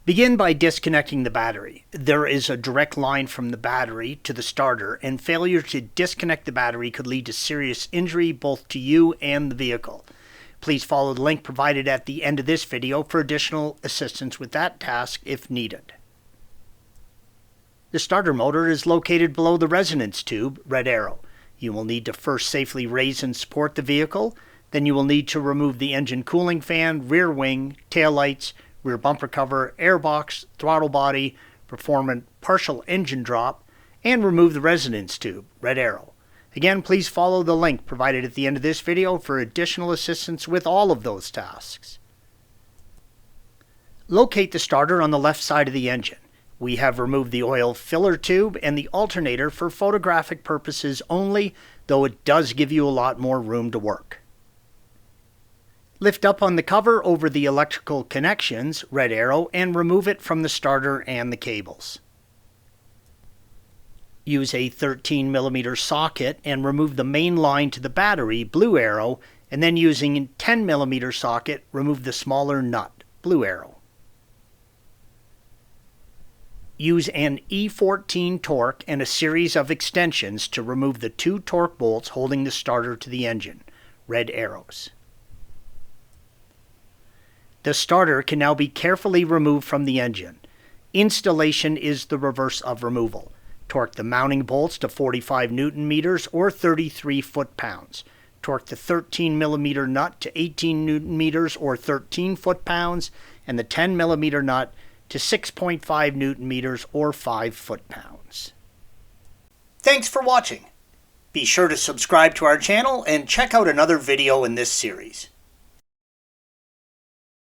Begin by disconnecting the battery. There is a direct line from the battery to the starter, and failure to disconnect the battery could lead to serious injury both to you and the vehicle. Please follow the link provided at the end of this video for additional assistance with that task if needed. The starter motor is located below the resonance tube, red arrow. You will need to first safely raise and support the vehicle. Then you will need to remove the engine cooling fan, rear wing, taillights, rear bumper cover, airbox, throttle body, perform a partial engine drop, and remove the resonance tube, red arrow. Again, please follow the link provided at the end of this video for additional assistance with all of those tasks. Locate the starter on the left side of the engine. We have removed the oil filler tube and the alternator for photographic purposes only, though it does give you a lot more room to work. Lift up on the cover over the electrical connections, red arrow, and remove it from the starter and the cables. Use a 13mm socket and remove the main line to the battery, blue arrow, and then using a 10mm socket, remove the smaller nut, blue arrow. Use an E14 torque and a series of extensions to remove the 2 torque bolts holding the starter to the engine, red arrows. The starter can now be carefully removed from the engine. Installation is the reverse of removal. Torque the mounting bolts to 45 Nm or 33 foot-pounds. Torque the 13mm nut to 18 Nm or 13 foot-pounds, and the 10mm nut to 6.5 Nm or 5 foot-pounds. Thanks for watching. Be sure to subscribe to our channel and check out another video in this series.